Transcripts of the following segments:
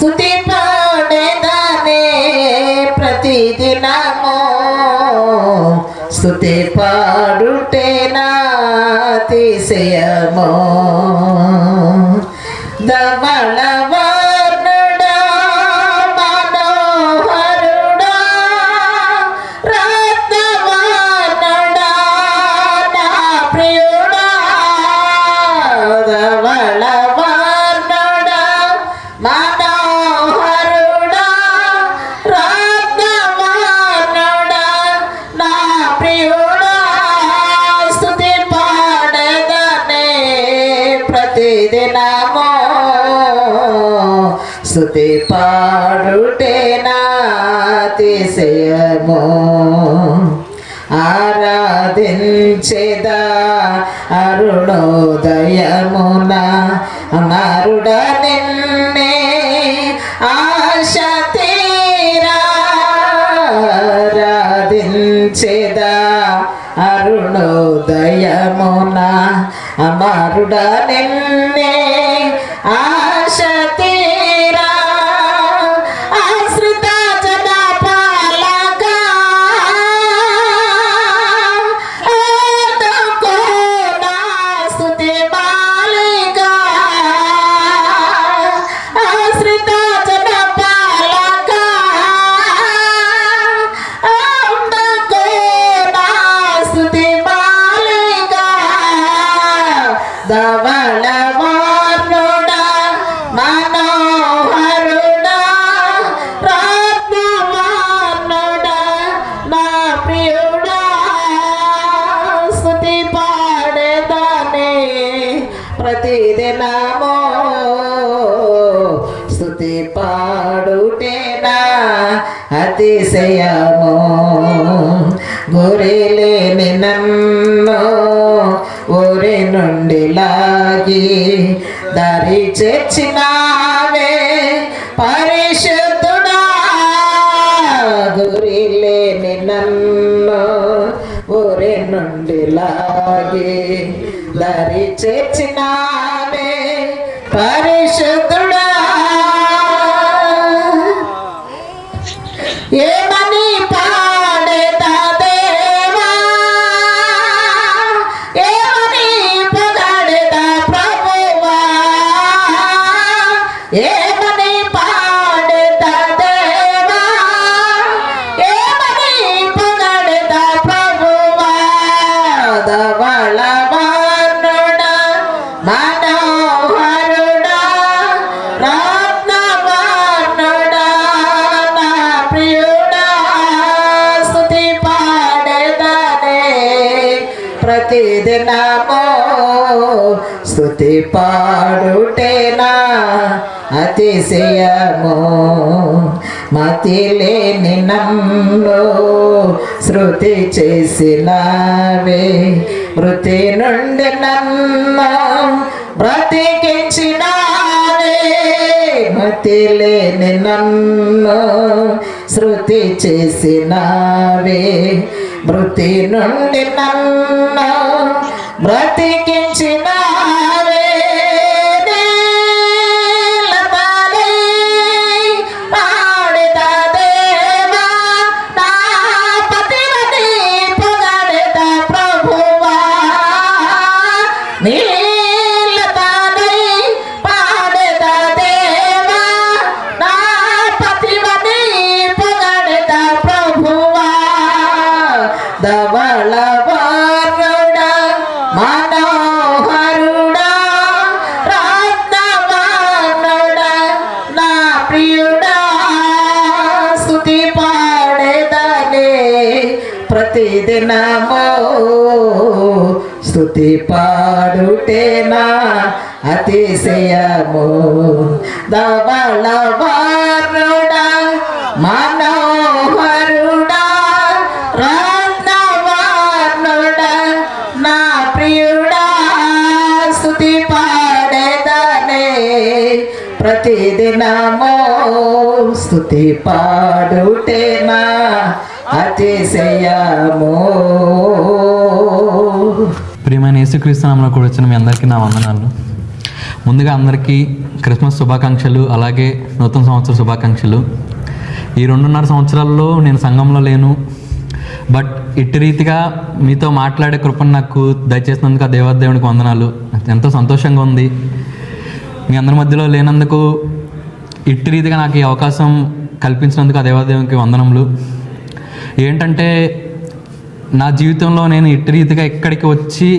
స్తుతి పాడేదానే ప్రతిదినము స్తుతి పాడుటే నా అతిశయము ధవళ వర్ణుడా మనోహరుడా రత్నవర్ణుడా నా ప్రియుడా ధవళ వర్ణుడా మనోహరుడా రత్నవర్ణుడా నా ప్రియుడా స్తుతి పాడేదనే ప్రతిదినము స్తుతి పాడుటే నా అతిశయము ఆరాధించేదా అరుణోదయమున అమరుడ నిన్నే ఆశ తీరా ఆరాధించేదా అరుణోదయమున అమరుడ నిన్నే ఆశ తీరా ఆశ్రిత జన పాలగా ఆదుకో నా స్తుతి మాలిగా ఆశ్రిత జన పాలగా ఆదుకో నా స్తుతి మాలిగా ధవళ వర్ణుడా మనోహరుడా రత్నవర్ణుడా నా ప్రియుడా స్తుతి పాడేదానే ప్రతిదినము స్తుతి పాడుటే నా అతిశయము గురిలేని నన్ను ఊరి నుండి లాగి దారి చేర్చినావే పరిశుద్ధుడా గురిలేని నన్ను ఊరి నుండి లాగి దారి చేర్చినావే పరిశుద్ధుడా ఏమని పాడేదా దేవా ఏమని పొగడేదా ప్రభువా ఏమని పాడేదా దేవా ఏమని పొగడేదా ప్రభువా ధవళ వర్ణుడా మనోహరుడా రత్నవర్ణుడా నా ప్రియుడా స్తుతి పాడేదానే ప్రతిదినము స్తుతి పాడుటే నా అతిశయము మతి లేని నన్ను శృతి చేసినావే మృతి నుండి నన్ను బ్రతికించినావే మతి లేని నన్ను శృతి చేసినావే మృతి నుండి నన్ను బ్రతికించినావే నేలపాలై పాడెదా దేవా నా పతివని పొగడెదా ప్రభువా నీలపాలై పాడెదా దేవా నా పతివని పొగడెదా ప్రభువా ధవళ వర్ణుడా మనోహరుడా రత్నవర్ణుడా నా ప్రియుడా స్తుతి పాడేదానే ప్రతిదినము స్తుతి పాడుటే నా అతిశయము ధవళ వర్ణుడా మనోహరుడా రత్నవర్ణుడా నా ప్రియుడా స్తుతి పాడేదానే ప్రతిదినము స్తుతి పాడుటే నా అతిశయము. ప్రియమైన యేసుక్రీస్తు నామములో కూడి వచ్చిన మీ అందరికీ నా వందనాలు. ముందుగా అందరికీ క్రిస్మస్ శుభాకాంక్షలు, అలాగే నూతన సంవత్సర శుభాకాంక్షలు. ఈ 2.5 సంవత్సరాల్లో నేను సంఘంలో లేను, బట్ ఇట్టి రీతిగా మీతో మాట్లాడే కృపను నాకు దయచేసినందుకు ఆ దేవాదేవునికి వందనాలు. ఎంతో సంతోషంగా ఉంది మీ అందరి మధ్యలో లేనందుకు. ఇట్టి రీతిగా నాకు ఈ అవకాశం కల్పించినందుకు ఆ దేవాదేవునికి వందనములు. ఏంటంటే నా జీవితంలో నేను ఇట్టి రీతిగా ఇక్కడికి వచ్చి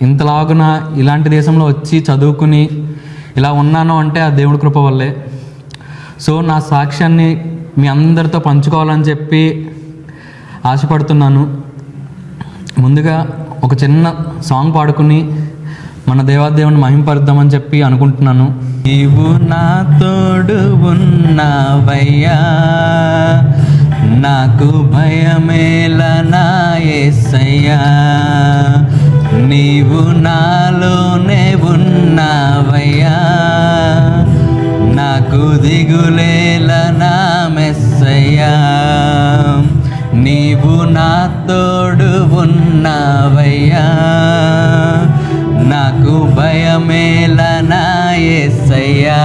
ఇంతలాగున ఇలాంటి దేశంలో వచ్చి చదువుకుని ఇలా ఉన్నాను అంటే ఆ దేవుడి కృప వల్లే. సో నా సాక్ష్యాన్ని మీ అందరితో పంచుకోవాలని చెప్పి ఆశపడుతున్నాను. ముందుగా ఒక చిన్న సాంగ్ పాడుకుని మన దేవాదేవుని మహింపరుద్దామని చెప్పి అనుకుంటున్నాను. నీవు నా తోడు ఉన్నావయ్యా, నాకు భయమేల నా యేసయ్యా, నీవు నాలోనే ఉన్నావయ్యా, నాకు దిగులేల నా మెస్సయ్యా, నీవు నా తోడు ఉన్నావయ్యా, నాకు భయమేల నా యేసయ్యా,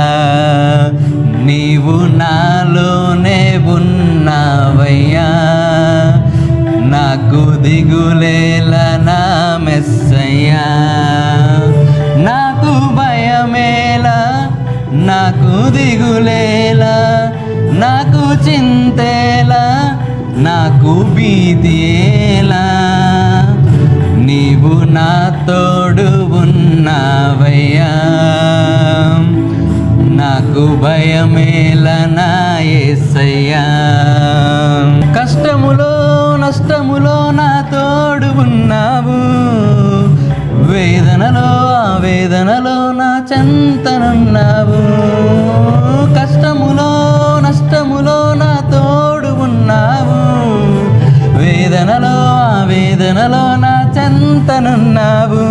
నీవు నాలోనే ఉన్నావయ్యా, నాకు దిగులేల నా మెస్సయ్యా, నాకు భయమేలా, నాకు దిగులేలా, నాకు చింతేలా, నాకు భీతియేలా, నీవు నా తోడు ఉన్నావయ్యా, నాకు భయమేల నా యేసయ్యా. కష్టములో నష్టములో నా తోడు ఉన్నావు, వేదనలో ఆవేదనలో నా చెంతనున్నావు, కష్టములో నష్టములో నా తోడు ఉన్నావు, వేదనలో ఆవేదనలో నా చెంతనున్నావు,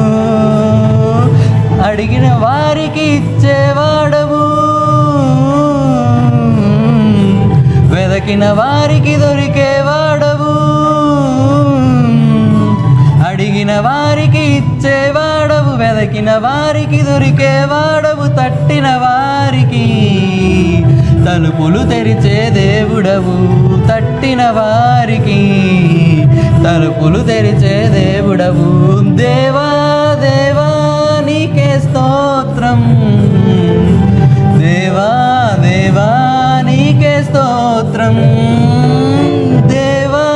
అడిగిన వారికి ఇచ్చేవాడవు, వెదకిన వారికి దొరికేవాడవు, అడిగిన వారికి ఇచ్చేవాడవు, వెదకిన వారికి దొరికేవాడవు, తట్టిన వారికి తలుపులు తెరిచే దేవుడవు, తట్టిన వారికి తలుపులు తెరిచే దేవుడవు. దేవా దేవా నీకే స్తోత్రం, దేవా దేవా నీకే స్తోత్రం, దేవా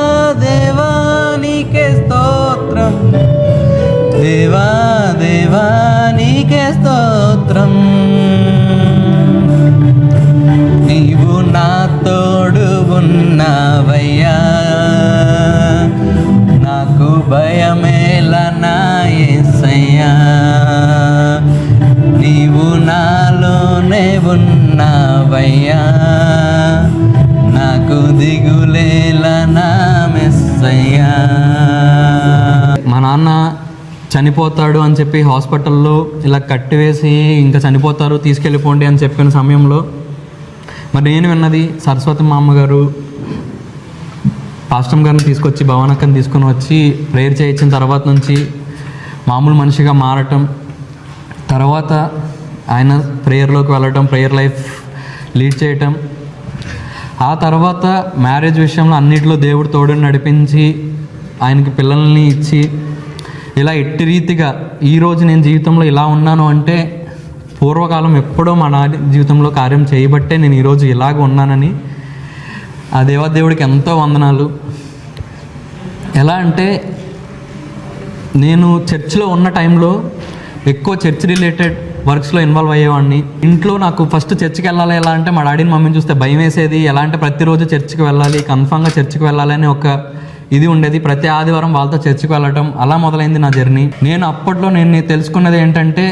దేవా నీకే స్తోత్రం, దేవా దేవా నీకే స్తోత్రం. నీవు నా తోడు ఉన్నావయ్యా, నాకు భయమేల నా యేసయ్యా, నీవు నాలోనే ఉన్నావయ్యా, నాకు దిగులేల నా మెస్సయ్యా. మా నాన్న చనిపోతాడు అని చెప్పి హాస్పిటల్లో ఇలా కట్టివేసి ఇంకా చనిపోతారు తీసుకెళ్ళిపోండి అని చెప్పిన సమయంలో మరి నేను విన్నది సరస్వతి మా అమ్మగారు పాస్టమ్ గారిని తీసుకొచ్చి భవనక్కని తీసుకొని వచ్చి ప్రేయర్ చేయించిన తర్వాత నుంచి మామూలు మనిషిగా మారటం, తర్వాత ఆయన ప్రేయర్లోకి వెళ్ళటం, ప్రేయర్ లైఫ్ లీడ్ చేయటం, ఆ తర్వాత మ్యారేజ్ విషయంలో అన్నిటిలో దేవుడు తోడుని నడిపించి ఆయనకి పిల్లల్ని ఇచ్చి ఇలా ఎట్టి రీతిగా ఈరోజు నేను జీవితంలో ఇలా ఉన్నాను అంటే పూర్వకాలం ఎప్పుడో మా నాన్న జీవితంలో కార్యం చేయబట్టే నేను ఈరోజు ఇలాగ ఉన్నానని ఆ దేవాదేవుడికి ఎంతో వందనాలు. ఎలా అంటే నేను చర్చ్లో ఉన్న టైంలో ఎక్కువ చర్చ్ రిలేటెడ్ వర్క్స్లో ఇన్వాల్వ్ అయ్యేవాడిని. ఇంట్లో నాకు ఫస్ట్ చర్చ్కి వెళ్ళాలి ఎలా అంటే మా డాడీని మమ్మీని చూస్తే భయం వేసేది. ఎలా అంటే ప్రతిరోజు చర్చ్కి వెళ్ళాలి, కన్ఫామ్గా చర్చ్కి వెళ్ళాలి అని ఒక ఇది ఉండేది. ప్రతి ఆదివారం వాళ్ళతో చర్చ్కి వెళ్ళటం అలా మొదలైంది నా జర్నీ. నేను అప్పట్లో నేను తెలుసుకున్నది ఏంటంటే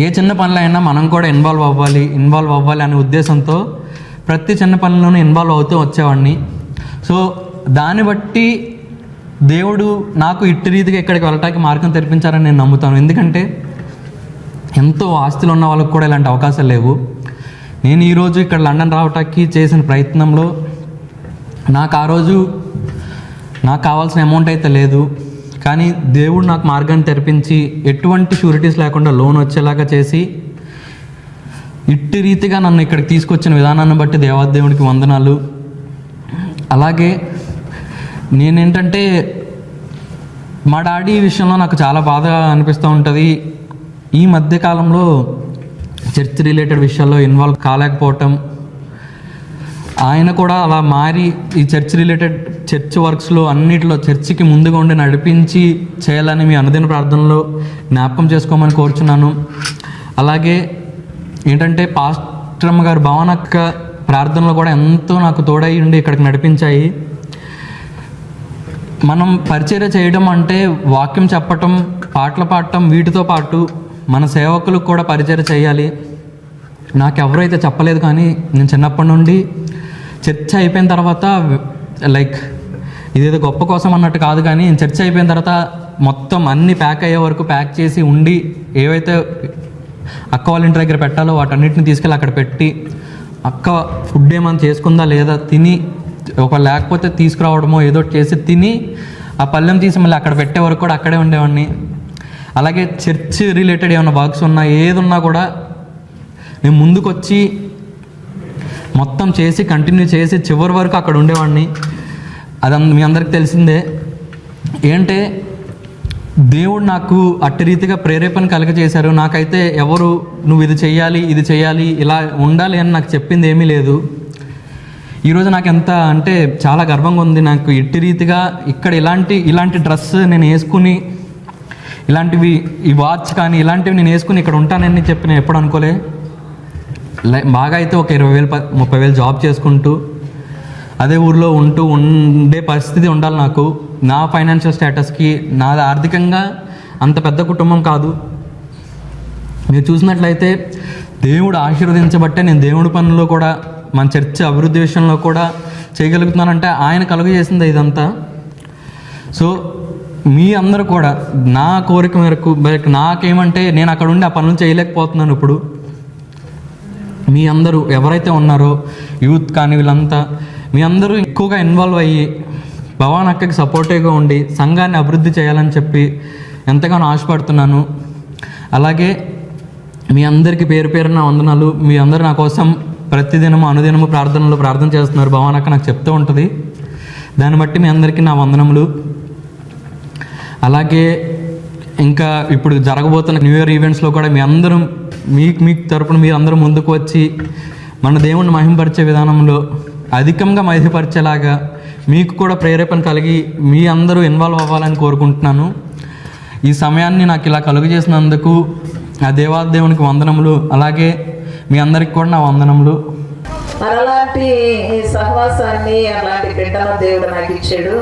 ఏ చిన్న పనులైనా మనం కూడా ఇన్వాల్వ్ అవ్వాలి అనే ఉద్దేశంతో ప్రతి చిన్న పనుల్లోనూ ఇన్వాల్వ్ అవుతూ వచ్చేవాడిని. సో దాన్ని బట్టి దేవుడు నాకు ఇట్టి రీతిగా ఇక్కడికి వెళ్ళటానికి మార్గం తెరిపించారని నేను నమ్ముతాను. ఎందుకంటే ఎంతో ఆస్తులు ఉన్న వాళ్ళకు కూడా ఇలాంటి అవకాశాలు లేవు. నేను ఈరోజు ఇక్కడ లండన్ రావటానికి చేసిన ప్రయత్నంలో నాకు ఆ రోజు నాకు కావాల్సిన అమౌంట్ అయితే లేదు, కానీ దేవుడు నాకు మార్గాన్ని తెరిపించి ఎటువంటి షూరిటీస్ లేకుండా లోన్ వచ్చేలాగా చేసి ఇట్టి రీతిగా నన్ను ఇక్కడికి తీసుకొచ్చిన విధానాన్ని బట్టి దేవాదేవునికి వందనాలు. అలాగే నేనేంటంటే మా డాడీ విషయంలో నాకు చాలా బాధ అనిపిస్తూ ఉంటుంది. ఈ మధ్యకాలంలో చర్చ్ రిలేటెడ్ విషయాల్లో ఇన్వాల్వ్ కాలేకపోవటం, ఆయన కూడా అలా మారి ఈ చర్చ్ రిలేటెడ్ చర్చ్ వర్క్స్లో అన్నిటిలో చర్చికి ముందుగా ఉండి నడిపించి చేయాలని మీ అనుదిన ప్రార్థనలో జ్ఞాపకం చేసుకోమని కోరుచున్నాను. అలాగే ఏంటంటే పాస్టరమ్మ గారు భవనక్క ప్రార్థనలో కూడా ఎంతో నాకు తోడై ఉండి ఇక్కడికి నడిపించాయి. మనం పరిచర్య చేయడం అంటే వాక్యం చెప్పటం, పాటలు పాడటం, వీటితో పాటు మన సేవకులకు కూడా పరిచర్య చేయాలి. నాకెవరైతే చెప్పలేదు, కానీ నేను చిన్నప్పటి నుండి చర్చ అయిపోయిన తర్వాత లైక్ ఇదేదో గొప్ప కోసం అన్నట్టు కాదు, కానీ చర్చ అయిపోయిన తర్వాత మొత్తం అన్నీ ప్యాక్ అయ్యే వరకు ప్యాక్ చేసి ఉండి ఏవైతే అక్క వాళ్ళ ఇంటి దగ్గర పెట్టాలో వాటన్నిటిని తీసుకెళ్ళి అక్కడ పెట్టి అక్క ఫుడ్ ఏమైనా చేసుకుందా లేదా తిని, ఒక లేకపోతే తీసుకురావడమో ఏదో చేసి తిని ఆ పళ్ళెం తీసి మళ్ళీ అక్కడ పెట్టే వరకు కూడా అక్కడే ఉండేవాడిని. అలాగే చర్చ్ రిలేటెడ్ ఏమైనా వర్క్స్ ఉన్నా ఏది ఉన్నా కూడా నేను ముందుకు వచ్చి మొత్తం చేసి కంటిన్యూ చేసి చివరి వరకు అక్కడ ఉండేవాడిని. అది మీ అందరికి తెలిసిందే. ఏంటంటే దేవుడు నాకు అట్టి రీతిగా ప్రేరేపణ కలుగజేశారు. నాకైతే ఎవరు నువ్వు ఇది చేయాలి ఇలా ఉండాలి అని నాకు చెప్పింది ఏమీ లేదు. ఈరోజు నాకు ఎంత అంటే చాలా గర్వంగా ఉంది. నాకు ఇట్టి రీతిగా ఇక్కడ ఇలాంటి డ్రెస్ నేను వేసుకుని, ఇలాంటివి ఈ వాచ్ కానీ ఇలాంటివి నేను వేసుకుని ఇక్కడ ఉంటానని చెప్పి నేను ఎప్పుడు అనుకోలే. బాగా అయితే ఒక 20,000-30,000 జాబ్ చేసుకుంటూ అదే ఊర్లో ఉండే పరిస్థితి ఉండాలి నాకు. నా ఫైనాన్షియల్ స్టేటస్కి, నాది ఆర్థికంగా అంత పెద్ద కుటుంబం కాదు. మీరు చూసినట్లయితే దేవుడు ఆశీర్వదించబట్టే నేను దేవుడి పనుల్లో కూడా, మన చర్చ అభివృద్ధి విషయంలో కూడా చేయగలుగుతున్నానంటే ఆయన కలుగజేసింది ఇదంతా. సో మీ అందరూ కూడా నా కోరిక మేరకు నాకేమంటే నేను అక్కడ ఉండి ఆ పనులు చేయలేకపోతున్నాను. ఇప్పుడు మీ అందరూ ఎవరైతే ఉన్నారో యూత్ కానీ వీళ్ళంతా మీ అందరూ ఎక్కువగా ఇన్వాల్వ్ అయ్యి భవాన్ అక్కకి సపోర్టివ్గా ఉండి సంఘాన్ని అభివృద్ధి చేయాలని చెప్పి ఎంతగానో ఆశపడుతున్నాను. అలాగే మీ అందరికీ పేరు పేరున వందనాలు. మీ అందరూ నా కోసం ప్రతిదినము అనుదినము ప్రార్థన చేస్తున్నారు. భవాన్ అక్క నాకు చెప్తూ ఉంటుంది. దాన్ని బట్టి మీ అందరికీ నా వందనములు. అలాగే ఇంకా ఇప్పుడు జరగబోతున్న న్యూ ఇయర్ ఈవెంట్స్లో కూడా మీ అందరం మీకు తరపున మీరు అందరూ ముందుకు వచ్చి మన దేవుణ్ణి మహిమపరిచే విధానంలో అధికంగా మహిమపరిచేలాగా మీకు కూడా ప్రేరేపణ కలిగి మీ అందరూ ఇన్వాల్వ్ అవ్వాలని కోరుకుంటున్నాను. ఈ సమయాన్ని నాకు ఇలా కలుగు చేసినందుకు ఆ దేవాదేవునికి వందనములు. అలాగే మీ అందరికి కూడా నా వందనములు. అలాంటి సహవాసాన్ని, అలాంటి బిడ్డను దేవుడు నాకు ఇచ్చాడు.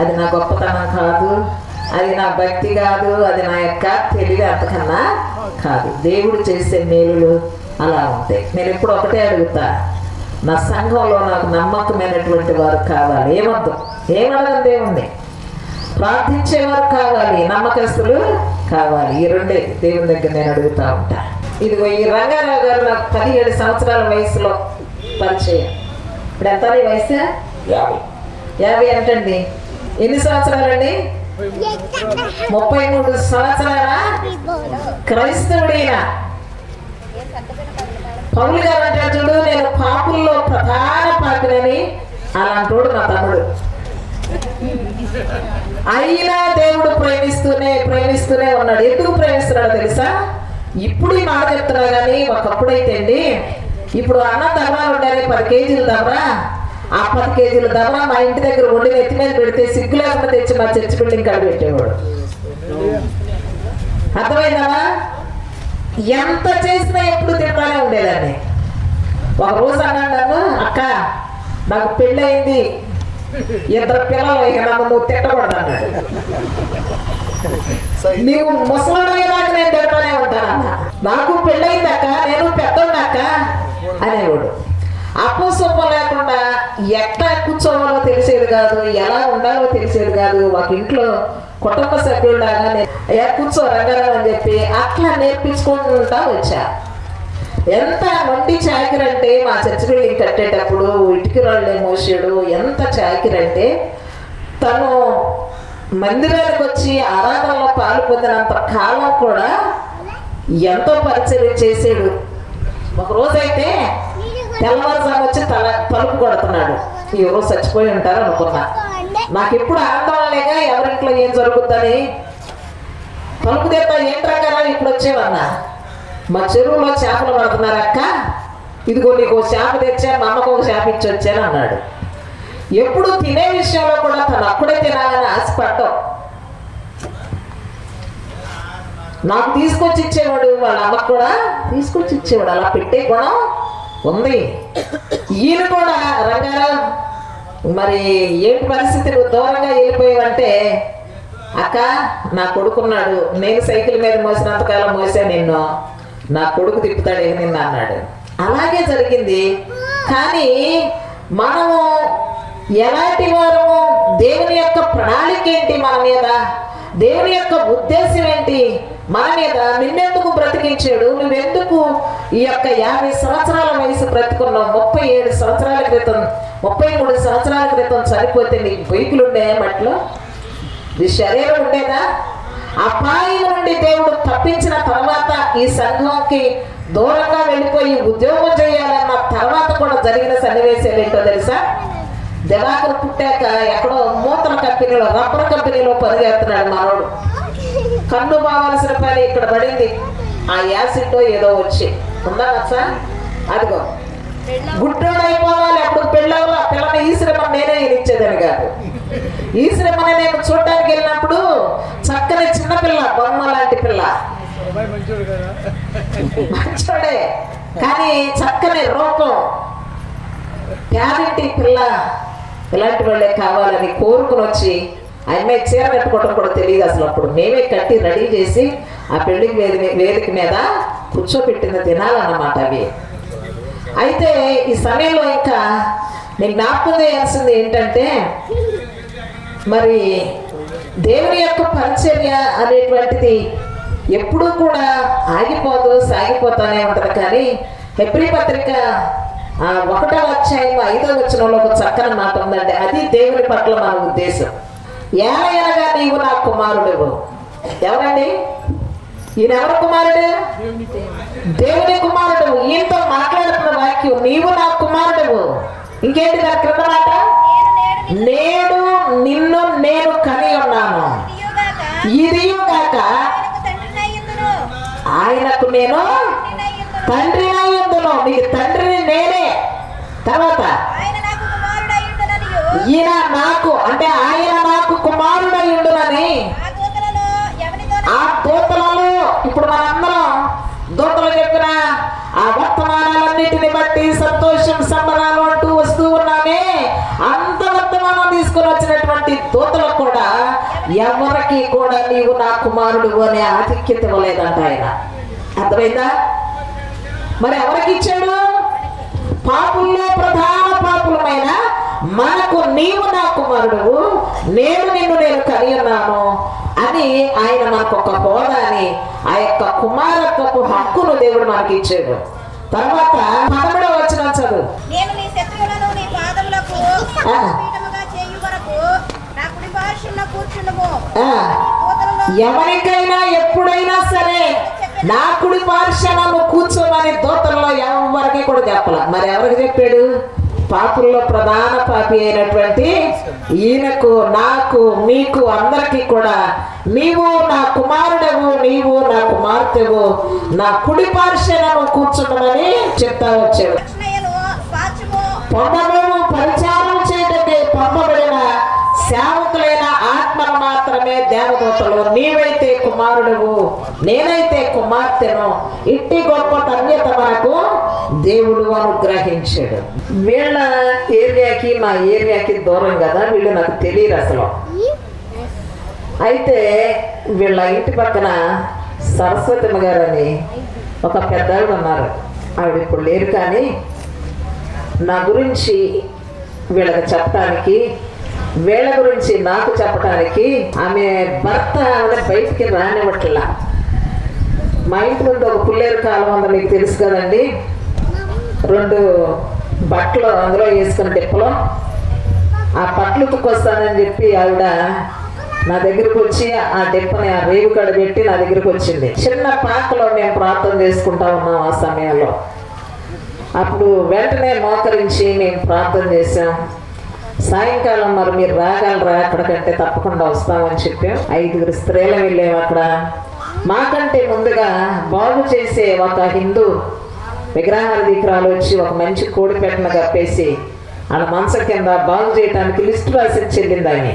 అది నా గొప్పతనం కాదు, అది నా భక్తి కాదు, అది నా యొక్క తెలివి అంతకన్నా కాదు. దేవుడు చేసే మేలులు అలా ఉంటాయి. నేను ఎప్పుడు ఒకటే అడుగుతా, నా సంఘంలో నాకు నమ్మకమైనటువంటి వారు కావాలి. ఏమడగం దేవుణ్ణి, ప్రార్థించేవారు కావాలి, నమ్మకస్తులు కావాలి. ఈ రెండే దేవుని దగ్గర నేను అడుగుతూ ఉంటా. ఇదిగో ఈ రంగారావు గారు నాకు 17 సంవత్సరాల వయసులో పరిచయం. ఇప్పుడు ఎంత వయసు? 50 అంటండి. ఎన్ని సంవత్సరాలండి? 33 సంవత్సరాల క్రైస్తవుడైనా పౌలు గారు అంటే చూడు, నేను పాపుల్లో ప్రధాన పాపినని అలాంటోడు నా తమ్ముడు. అయినా దేవుడు ప్రేమిస్తూనే ఉన్నాడు. ఎందుకు ప్రేమిస్తున్నాడో తెలుసా? ఇప్పుడు ఈ మాట చెప్తున్నా కానీ ఒకప్పుడైతే అండి, ఇప్పుడు అన్నం దబరాలు ఉండాలి, 10 కేజీలు దబరా. ఆ 10 కేజీల దబరా మా ఇంటి దగ్గర వండి నెత్తి మీద పెడితే సిగ్గు లేకుండా తెచ్చి మా చర్చి బిల్డింగ్ కాడ పెట్టేవాడు. అర్థమైందా? ఎంత చేసినా ఎప్పుడు తింటానే ఉండేదాన్ని. ఒక రోజు అన్నాడు, అక్క నాకు పెళ్ళయింది, 2 పిల్లలు, ఇక నువ్వు తిట్టకూడదు అన్నాడు. నీవు ముసలాడయ్యేదాకా నేను తింటానే ఉంటానన్నా. నాకు పెళ్ళయింది అక్క, నేను పెద్దోడు అక్క అనేవాడు. అపోసొప్పం లేకుండా ఎట్లా కూర్చోవాలో తెలిసేది కాదు, ఎలా ఉండాలో తెలిసేది కాదు. ఒక ఇంట్లో కుటుంబ సభ్యులాగా కూర్చో రంగారావు అని చెప్పి అట్లా నేర్పించుకుంటా వచ్చా. ఎంత మంది చాకిరంటే మా చర్చి బిల్డింగ్ కట్టేటప్పుడు ఇటుక రాళ్ళే మోసాడు. ఎంత చాకిరంటే తను మందిరానికి వచ్చి ఆరాధనలో పాలు పొందినంత కాలం కూడా ఎంతో పరిచర్య చేసాడు. ఒకరోజైతే తెల్లవారుజాము వచ్చి తలుపు కొడుతున్నాడు. ఎవరో చచ్చిపోయి ఉంటారు అనుకున్నా. నాకు ఎప్పుడు ఆందోళనగా ఎవరింట్లో ఏం జరుగుద్దని తలుపు తెస్తా ఏంట్రా ఇప్పుడు వచ్చేవన్నా, మా చెరువులో చేపలు పడుతున్నారు అక్క, ఇదిగో నీకు చేప తెచ్చా, మా అమ్మకు ఒక చేప ఇచ్చి వచ్చాను అన్నాడు. ఎప్పుడు తినే విషయంలో కూడా తను అప్పుడే తినాలని ఆశపడ్డాం. నాకు తీసుకొచ్చి ఇచ్చేవాడు, వాళ్ళ అమ్మకు కూడా తీసుకొచ్చి ఇచ్చేవాడు. అలా పెట్టే గుణం ఉంది. ఈయన కూడా రంగారావు మరి ఏంటి పరిస్థితి, నువ్వు దూరంగా వెళ్ళిపోయావంటే, అక్క నా కొడుకున్నాడు, నేను సైకిల్ మీద మోసినంతకాలం మోసా నిన్ను, నా కొడుకు తిప్పుతాడే నిన్ను అన్నాడు. అలాగే జరిగింది. కానీ మనము ఎలాంటి వారము, దేవుని యొక్క ప్రణాళిక ఏంటి మన మీద, దేవుని యొక్క ఉద్దేశం ఏంటి మన మీద, నిన్నెందుకు బ్రతికించాడు, నువ్వెందుకు ఈ యొక్క 50 సంవత్సరాల వయసు బ్రతుకున్నావు, 37 సంవత్సరాల క్రితం 33 సంవత్సరాల క్రితం చనిపోతే నీకు బైకులు ఉండే మట్లో, నీ శరీరం ఉండేదా? అపాయం నుండి దేవుడు తప్పించిన తర్వాత ఈ సంఘంకి దూరంగా వెళ్ళిపోయి ఉద్యోగం చేయాలన్న తర్వాత కూడా జరిగిన సన్నివేశాలు ఏంటో తెలుసా? దివాకర్ పుట్టాక ఎక్కడో మూతల కంపెనీలో, రబ్బర్ కంపెనీలో పనిచేస్తున్నాడు మనోడు. కన్ను బావాల్సిన పని ఇక్కడ పడింది. ఆ యాసిడ్ ఏదో వచ్చి ఉందా సార్, అదిగో గుడ్డోడు అయిపోవాలి. అప్పుడు పెళ్ళవలో పిల్లని ఈ శ్రమ నేనే ఇచ్చేదని కాదు. ఈ శ్రమని నేను చూడడానికి వెళ్ళినప్పుడు చక్కని చిన్నపిల్ల, బొమ్మ లాంటి పిల్ల, మంచోడే కానీ చక్కని రూపం, ప్యారెంటీ పిల్ల, ఇలాంటి వాళ్ళే కావాలని కోరుకుని వచ్చి, ఆ అమ్మాయి చీర కట్టుకోవడం కూడా తెలియదు అసలు. అప్పుడు మేమే కట్టి రెడీ చేసి ఆ పెళ్లికి వేదిక మీద కూర్చోబెట్టిన దినాలన్నమాట అవి. అయితే ఈ సమయంలో ఇంకా నేను జ్ఞాపకం చేయాల్సింది ఏంటంటే, మరి దేవుని యొక్క పరిచర్య అనేటువంటిది ఎప్పుడూ కూడా ఆగిపోదు, సాగిపోతానే ఉంటుంది. కానీ హెబ్రీ పత్రిక 1వ అధ్యాయం 5వ వచనంలో ఒక చక్కని మాట ఉందండి. అది దేవుని పట్ల మన ఉద్దేశం. ఏలయనగా నీవు నా కుమారుడు. ఎవరండి ఈయన? ఎవరు కుమారుడు? దేవుని కుమారుడు. ఈయనతో మాట్లాడుతున్న వాక్యం నీవు నా కుమారుడు. ఇంకేంటి దాని క్రింద మాట? నేడు నిన్ను నేను కని ఉన్నాను, ఇదియుగాక ఆయనకు నేను తండ్రి అయ్యుందును. మీకు తండ్రిని నేనే. తర్వాత ఈయన నాకు, అంటే ఆయన నాకు కుమారుడయ్యుండునని ఆ దూతలలో, ఇప్పుడు మనందరం దూతలు చెప్పిన ఆ వర్తమానాలన్నిటిని బట్టి సంతోషం సంబరాలు అంటూ వస్తూ ఉన్నామే, అంత వర్తమానం తీసుకొని వచ్చినటువంటి దూతలకు కూడా ఎవరికి కూడా నీవు నా కుమారుడు అనే ఆధిక్యత ఇవ్వలేదంట ఆయన. అర్థమైందా? మరి ఎవరికి ఇచ్చాడు? పాపుల్లో ప్రధాన పాపులమైన మనకు నీవు నా కుమారుడు, నేను కని ఉన్నాను అని ఆయన మనకు ఒక హోదాని, ఆ యొక్క కుమారత్వపు హక్కును దేవుడు మనకి ఇచ్చాడు. తర్వాత 11వ వచనం చదువు. నేను నీ శత్రువులను నీ పాదములకు పీఠముగా చేయు వరకు నా కుడి పార్శ్వమున కూర్చుండుము. ఎవరికైనా ఎప్పుడైనా సరే నా కుడి పార్శ్వమున కూర్చోమని దూతల్లో ఎవరికి కూడా చెప్పాల. మరి ఎవరికి చెప్పాడు? పాపుల్లో ప్రధాన పాపి అయినటువంటి ఈయనకు, నాకు, మీకు అందరికీ కూడా నీవు నా కుమారుడవు, నీవు నా కుమార్తెవు, నా కుడి పార్శ్వమున కూర్చుండమని చెప్తా వచ్చాడు. పొందము పరిచారం చేయటకే పంపబడిన సేవకులైన ఆత్మను మాత్రమే దేవదూతలు. నీవైతే కుమారుడువు, నేనైతే కుమార్తెను. ఇట్టి గొప్ప ధన్యత మనకు దేవుడు అనుగ్రహించాడు. వీళ్ళ ఏరియాకి మా ఏరియాకి దూరం కదా, వీళ్ళు నాకు తెలియదు అసలు. అయితే వీళ్ళ ఇంటి పక్కన సరస్వతమ్మ గారు అని ఒక పెద్దవాడు ఉన్నారు. ఆవిడ ఇప్పుడు లేరు. కానీ నా గురించి వీళ్ళకి చెప్పడానికి, వీళ్ళ గురించి నాకు చెప్పడానికి ఆమె భర్త ఆవిడ బయటికి రానివ్వట్లా. మా ఇంటి ముందు ఒక పుల్లేరు కాలం ఉందో మీకు తెలుసు కదండి. 2 బట్టలు అందులో వేసుకుని టిప్పలో ఆ బట్టలు ఉతుకొస్తానని చెప్పి ఆవిడ నా దగ్గరికి వచ్చి ఆ డెప్పని ఆ రేవు కడ పెట్టి నా దగ్గరికి వచ్చింది. చిన్న పాకలో మేము ప్రార్థన చేసుకుంటా ఉన్నాం ఆ సమయంలో. అప్పుడు వెంటనే మోకరించి మేము ప్రార్థన చేసాం. సాయంకాలం మరి మీరు రాగలరా అక్కడికంటే తప్పకుండా వస్తామని చెప్పాం. 5 స్త్రీలు వెళ్ళాము. అక్కడ మాకంటే ముందుగా బాగు చేసే ఒక హిందూ విగ్రహాధికారులు వచ్చి ఒక మంచి కోడి పెట్టను కప్పేసి వాళ్ళ మనసు కింద బాగు చేయడానికి లిస్టు రాసి చెల్లింది ఆమె.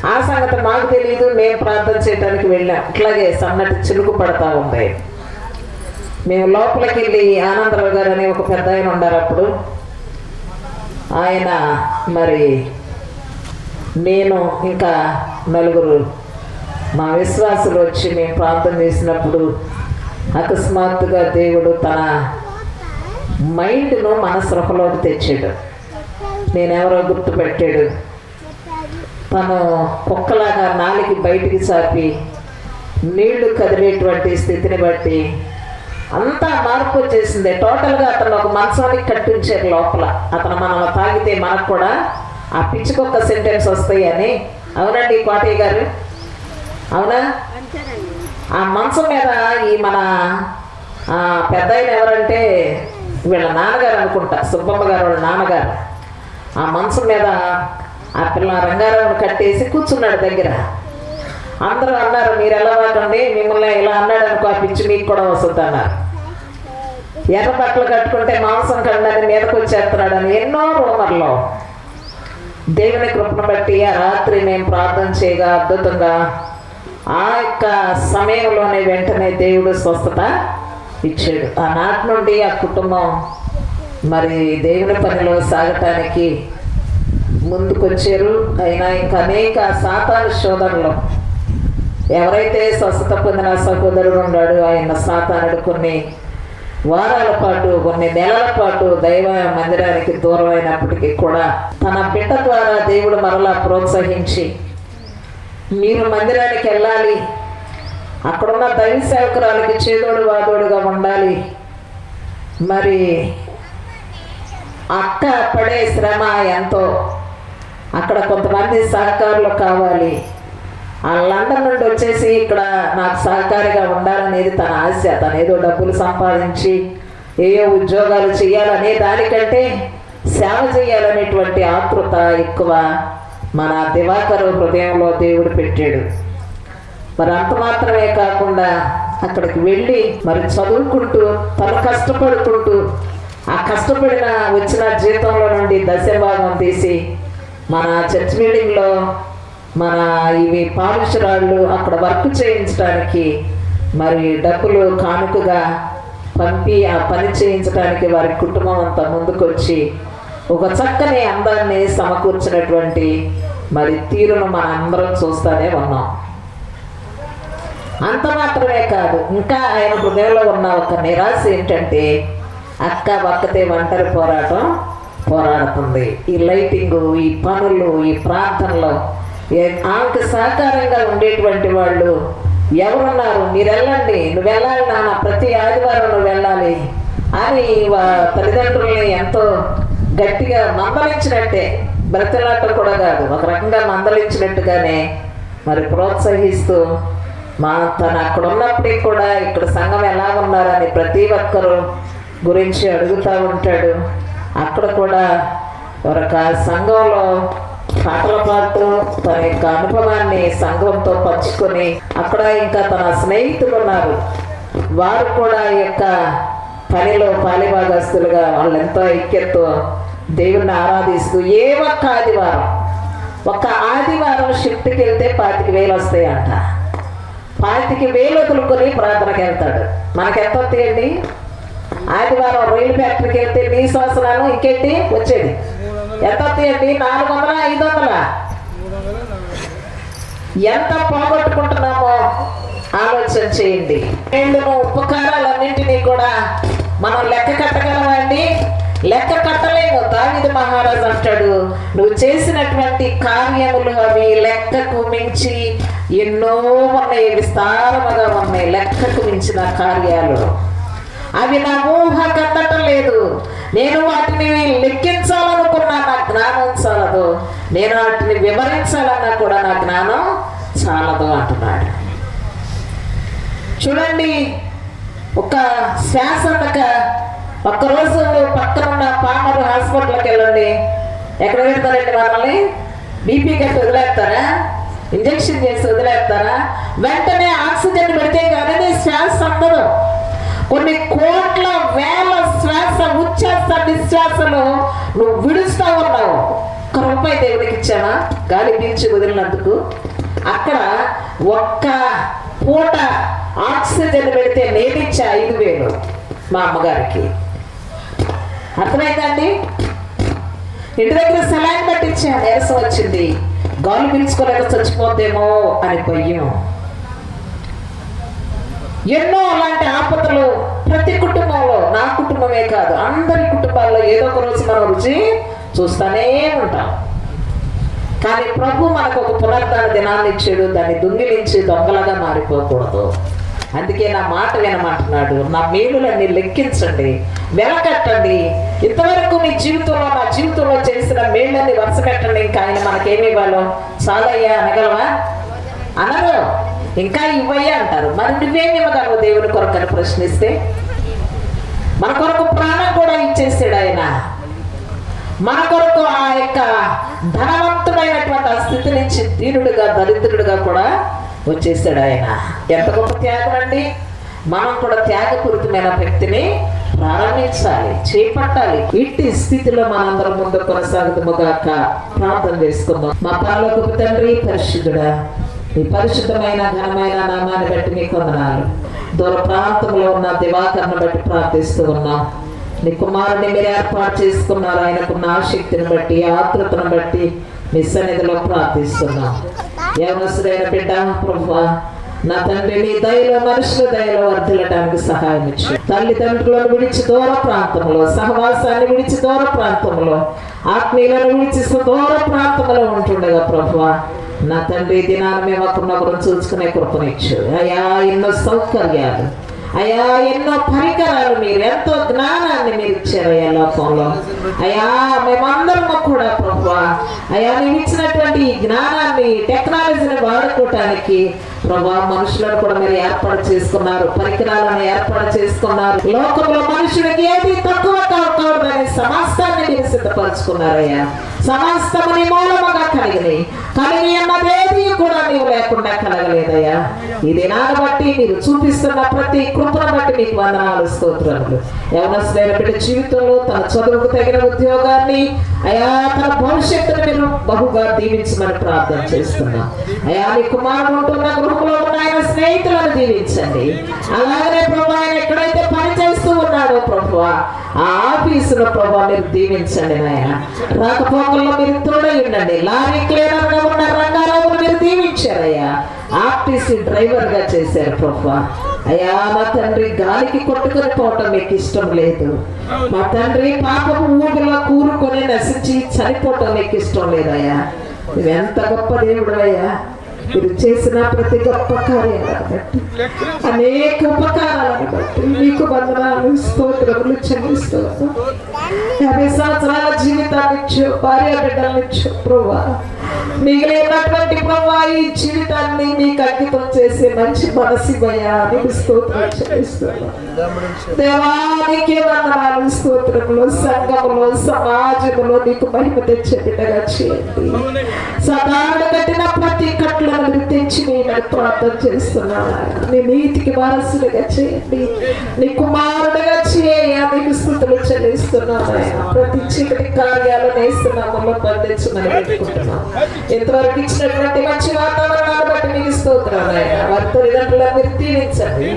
ఆ సంగతి మాకు తెలియదు. మేము ప్రార్థన చేయడానికి వెళ్ళాం. ఇట్లాగే సన్నటి చిలుకు పడతా ఉంది. మేము లోపలికి వెళ్ళి ఆనందరావు గారు అనే ఒక పెద్ద ఆయన ఉన్నారు. అప్పుడు ఆయన మరి నేను ఇంకా 4 మా విశ్వాసులు వచ్చి మేము ప్రార్థన చేసినప్పుడు అకస్మాత్తుగా దేవుడు తన మైండ్ను మన సృహలోకి తెచ్చాడు. నేనెవరో గుర్తుపెట్టాడు. తను కుక్కలాగా నాలికి బయటికి చాపి నీళ్లు కదిలేటువంటి స్థితిని బట్టి అంతా మార్పు వచ్చేసింది. టోటల్గా అతను ఒక మంచానికి కట్టించారు లోపల. అతను మనం తాగితే మనకు కూడా ఆ పిచ్చికొక్క సెంటెన్స్ వస్తాయి అని. అవునండి కోటయ్య గారు, అవునా? ఆ మంచం మీద ఈ మన పెద్ద ఆయన ఎవరంటే వీళ్ళ నాన్నగారు అనుకుంటా, సుబ్బమ్మ గారు వాళ్ళ నాన్నగారు. ఆ మంచం మీద ఆ పిల్ల రంగారావుని కట్టేసి కూర్చున్నాడు దగ్గర. అందరూ అన్నారు, మీరు ఎలా వాకండి, మిమ్మల్ని ఇలా అన్నాడు అనుకో, ఆ పిచ్చి మీకు కూడా వస్తుంది అన్నారు. ఎర్ర బట్టలు కట్టుకుంటే మాంసం కండని మీదకి వచ్చేస్తున్నాడు అని ఎన్నో రూమర్లో. దేవుని కృపను బట్టి ఆ రాత్రి మేము ప్రార్థన చేయగా అద్భుతంగా ఆ యొక్క సమయంలోనే వెంటనే దేవుడు స్వస్థత ఇచ్చాడు. ఆనాటి నుండి ఆ కుటుంబం మరి దేవుని పనిలో సాగటానికి ముందుకొచ్చారు. అయినా ఇంకా అనేక సాతాను శోధనలు. ఎవరైతే స్వస్థత పొందిన సహోదరుడు ఉన్నాడు, ఆయన సాతానుడు కొన్ని వారాల పాటు, కొన్ని నెలల పాటు దైవ మందిరానికి దూరం అయినప్పటికీ కూడా తన బిడ్డ ద్వారా దేవుడు మరలా ప్రోత్సహించి, మీరు మందిరానికి వెళ్ళాలి, అక్కడున్న దైవ సేవకురాలకి చేదోడు వాదోడుగా ఉండాలి, మరి అక్క పడే శ్రమ ఎంతో, అక్కడ కొంతమంది సహకారులు కావాలి, ఆ లండన్ నుండి వచ్చేసి ఇక్కడ నాకు సహకారిగా ఉండాలనేది తన ఆశ. తను ఏదో డబ్బులు సంపాదించి ఏయో ఉద్యోగాలు చేయాలనే దానికంటే సేవ చేయాలనేటువంటి ఆతృత ఎక్కువ మన దివాకరు హృదయంలో దేవుడు పెట్టాడు. మరి అంత మాత్రమే కాకుండా అక్కడికి వెళ్ళి మరి చదువుకుంటూ తను కష్టపడుకుంటూ ఆ కష్టపడిన వచ్చిన జీతంలో నుండి 10% తీసి మన చర్చ్ బిల్డింగ్లో మన ఇవి పాలిషరాళ్ళు అక్కడ వర్క్ చేయించడానికి మరి డబ్బులు కానుకగా పంపి ఆ పని చేయించడానికి వారి కుటుంబం అంతా ముందుకొచ్చి ఒక చక్కని అందాన్ని సమకూర్చినటువంటి మరి తీరును మన అందరం చూస్తూనే ఉన్నాం. అంత మాత్రమే కాదు, ఇంకా ఆయన హృదయంలో ఉన్న ఒక నిరాశ ఏంటంటే అక్క ఒక్కతే ఒంటరి పోరాడుతుంది. ఈ లైటింగు, ఈ పనులు, ఈ ప్రార్థనలు ఆమెకు సహకారంగా ఉండేటువంటి వాళ్ళు ఎవరున్నారు, మీరు వెళ్ళండి, నువ్వు వెళ్ళాలి నాన్న, ప్రతి ఆదివారం నువ్వు వెళ్ళాలి అని తల్లిదండ్రుల్ని ఎంతో గట్టిగా మందలించినట్టే, బ్రతిలాటం కూడా కాదు, ఒక రకంగా మందలించినట్టుగానే మరి ప్రోత్సహిస్తూ తను అక్కడ ఉన్నప్పటికీ కూడా ఇక్కడ సంఘం ఎలా ఉన్నారని ప్రతి ఒక్కరు గురించి అడుగుతూ ఉంటాడు. అక్కడ కూడా ఒక సంఘంలో పాటల పాడుతూ తన యొక్క అనుభవాన్ని సంఘంతో పంచుకొని, అక్కడ ఇంకా తన స్నేహితులు ఉన్నారు, వారు కూడా ఈ యొక్క పనిలో పాలిభాగస్తులుగా వాళ్ళు ఎంతో ఐక్యతతో దేవుణ్ణి ఆరాధిస్తూ ఒక్క ఆదివారం షిఫ్ట్కి వెళ్తే 25,000 వస్తాయంట. 25,000 వదులుకొని ప్రార్థనకి వెళ్తాడు. మనకి ఎంత వస్తాయండి? ఆదివారం రైలు ఫ్యాక్టరీకి వెళ్తే నీ సంవత్సరాలు ఇంకేంటి వచ్చేది ఎంత వస్తాయండి? 400, 500. ఎంత పోగొట్టుకుంటున్నామో ఆలోచన చేయండి. రెండును ఉపకారాలన్నింటినీ కూడా మనం లెక్క కట్టగలమండి? లెక్క కట్టలేము. దావీదు మహారాజు అంటాడు, నువ్వు చేసినటువంటి కార్యములు అవి లెక్కకు మించి ఎన్నో ఉన్నాయి, విస్తారముగా ఉన్నాయి, లెక్కకు మించిన కార్యాలు. అవి నా ఊహ కందటం లేదు. నేను వాటిని లెక్కించాలనుకున్నా నా జ్ఞానం చాలదు, నేను వాటిని వివరించాలన్నా కూడా నా జ్ఞానం చాలదు అంటున్నాడు. చూడండి, ఒక శ్వాస ఉండక ఒక్కరోజు పక్కనున్న పామరు హాస్పిటల్కి వెళ్ళండి, ఎక్కడ పెడతారండి మనల్ని? బీపీ కట్టి వదిలేస్తారా? ఇంజక్షన్ చేసి వదిలేస్తారా? వెంటనే ఆక్సిజన్ పెడితే కానీ శ్వాస అందదు. కొన్ని కోట్ల వేల శ్వాస ఉచ్ఛ్వాస నిశ్వాసలు నువ్వు విడుస్తూ ఉన్నావు. ₹1 దేవుడికి ఇచ్చావా గాలి పీల్చి వదిలినందుకు? అక్కడ ఒక్క పూట ఆక్సిజన్ పెడితే నేనిచ్చా 5,000 మా అమ్మగారికి. అర్థమైందండి? ఇంటి దగ్గర సెలైన్ పట్టించా, నీరసం వచ్చింది, గాలి పీల్చుకోలేక చచ్చిపోద్దేమో అని భయం. ఎన్నో అలాంటి ఆపదలు ప్రతి కుటుంబంలో, నా కుటుంబమే కాదు అందరి కుటుంబాల్లో ఏదో ఒక రోజు మనం రుచి చూస్తూనే ఉంటాం. కానీ ప్రభు మనకు ఒక పునరుద్ధాన దినాన్ని ఇచ్చాడు, దాన్ని దొంగిలించి దొంగలుగా మారిపోకూడదు. అందుకే నా మాట వినమంటున్నాడు. నా మేలులన్నీ లెక్కించండి, వెలకట్టండి. ఇంతవరకు మీ జీవితంలో, నా జీవితంలో చేసిన మేళ్ళని వరుస పెట్టండి. ఇంకా ఆయన మనకేమి ఇవ్వాలో చాలయ్యా అనగలవా? అనరు. ఇంకా ఇవ్వయ్యా అంటారు. మరి నువ్వేమి ఇవ్వగలవు దేవుని కొరకు అని ప్రశ్నిస్తే? మన కొరకు ప్రాణం కూడా ఇచ్చేసాడు ఆయన. మన కొరకు ఆ యొక్క ధనవంతుడైనటువంటి ఆ స్థితి నుంచి దీనుడిగా దరిద్రుడిగా కూడా వచ్చేసాడు ఆయన. ఎంత గొప్ప త్యాగం అండి! మనం కూడా త్యాగపూరితమైన వ్యక్తిని ప్రారంభించాలి, చేపట్టాలి. ఇట్టి స్థితిలో మనందరం ముందు కొనసాగుతాముగాక. ప్రార్థన చేసుకుందాం. మా పరలోకపు తండ్రి, పరిశుద్ధుడా, ఈ పరిశుద్ధమైన ఘనమైన నామాన్ని బట్టి మీకు వందనాలు. దూర ప్రాంతంలో ఉన్న దివాకరణ బట్టి ప్రార్థిస్తూ ఉన్నాం. నీ కుమారుని మీరు ఏర్పాటు చేసుకున్నారు. ఆయనకున్న ఆసక్తిని బట్టి, ఆతృతను బట్టి మీ సన్నిధిలో ప్రార్థిస్తున్నాం. యవనస్తుడైన బిడ్డ ప్రభువా, నా తండ్రి నీ దయలో, మనుషుల దయలో వర్ధిల్లడానికి సహాయం ఇచ్చు. తల్లిదండ్రులను విడిచి దూర ప్రాంతంలో, సహవాసాన్ని విడిచి దూర ప్రాంతంలో, ఆత్మీయులను విడిచి దూర ప్రాంతంలో ఉంటుండగా ప్రభువా, నా తండ్రి దినాన్ని మేము ఒకరినొకరు చూసుకునే కృపనిచ్చు. అయ్యా, ఎన్నో సౌకర్యాలు, అయ్యా ఎన్నో పరికరాలు, మీరు ఎంతో జ్ఞానాన్ని మీరు ఇచ్చారయ్యా లోకంలో. అయ్యా మేమందరము కూడా ప్రభువా, అయ్యా నీవు ఇచ్చినటువంటి ఈ జ్ఞానాన్ని, టెక్నాలజీని వాడుకోవటానికి ప్రభా మనుషులను కూడా మీరు ఏర్పాటు చేసుకున్నారు, పరికరాలను ఏర్పాటు చేసుకున్నారు. లోకంలో మనుషులకి ఏది తక్కువ కాకూడదని సమస్తాన్ని మీరు సిద్ధపరచుకున్నారయ్యా. సమస్తముని మూలముగా కలిగి అన్నదేది కూడా నీవు లేకుండా కలగలేదయ్యా. ఈ దినాన్ని బట్టి మీరు చూపిస్తున్న ప్రతి కృపను బట్టి మీకు వందనాలు, స్తోత్రములు. యవనస్తుడైన బిడ్డ జీవితంలో తన చదువుకు తగిన ఉద్యోగాన్ని, అయా తన భవిష్యత్తును మీరు బహుగా దీవించమని ప్రార్థన చేస్తున్నాం. అయా నీ కుమారుడు ఉంటున్న గృహంలో ఉన్న ఆయన స్నేహితులను దీవించండి. అలాగనే ప్రభు ఆయన ఎక్కడైతే పని చేస్తూ ఉన్నాడో ప్రభు ఆ ఆఫీసులో ప్రభు మీరు దీవించండి. నాయన రాకపోకల్లో మీరు తోడై ఉండండి. లారీ క్లీనర్ గా ఉన్న రంగారావును మీరు దీవించారయ్యా. ఆర్టీసీ డ్రైవర్ గా చేశారు ప్రభు. అయ్యా మా తండ్రి, గాలికి కొట్టుకొని పోవటం మీకు ఇష్టం లేదు. మా తండ్రి, పాపపు ఊపిలో కూరుకొని నశించి చనిపోవటం మీకు ఇష్టం లేదయ్యా. నువ్వెంత గొప్ప దేవుడు అయ్యా. మీరు చేసిన ప్రతి గొప్ప కార్యాలను బట్టి, అనేక ఉపకారాలను బట్టి మీకు వందనాలు, స్తోత్రములు చెల్లిస్తున్నాను. 50 సంవత్సరాల జీవితాన్ని ఇచ్చు, భార్య బిడ్డలను ఇచ్చు ప్రభువా. మిగిలినటువంటి ప్రభువా ఈ జీవితాన్ని మీకు అంకితం చేసే మంచి మనసివయ్యా, నీకు స్తోత్రం చెల్లిస్తున్నాను. దేవానికి వందనాలు, స్తోత్రములు. సంఘములో, సమాజంలో నీకు మహిమ తెచ్చే బిడ్డగా చేయండి. సదాడు కట్టిన ప్రతి కట్లను మీరు తెచ్చి నేను ప్రార్థన చేస్తున్నాను. నీ నీతికి వారసుడిగా చేయండి, నీ కుమారుడిగా చేయ, నీకు స్తుతులు చెల్లిస్తున్నాను. ప్రతి చీకటి కార్యాలను వేస్తున్నాము బంధించమని పెట్టుకుంటున్నాం. ఇంతవరకు ఇచ్చినటువంటి మంచి వాతావరణాన్ని బట్టి మీకు స్తోత్రాలు. వారి తల్లిదండ్రులను మీరు దీవించండి,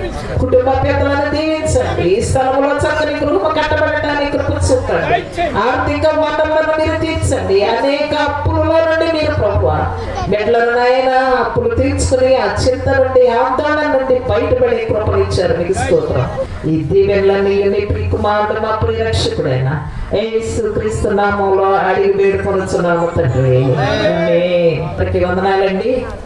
కుటుంబ పెద్దలను దీవించండి. ఈ స్థలంలో చక్కని గృహ కట్టబడటానికి కృప చూపండి. ఆర్థిక వనరులను మీరు తీర్చండి. అనేక అప్పులలో నుండి మీరు ప్రభువా బిడ్డలను నాయన అప్పులు తీర్చుకుని ఆ చింత నుండి, ఆందోళన నుండి బయటపడే కృపనిచ్చారు. మీకు స్తోత్రం. ఈ దీవెనలన్నీ మీ ప్రియ కుమారుడు, మా ప్రియ రక్షకుడైన యేసు క్రీస్తు నామములో అడిగి వేడుకొనుచున్నాము తండ్రి. ఆమేన్. వందనాలండి.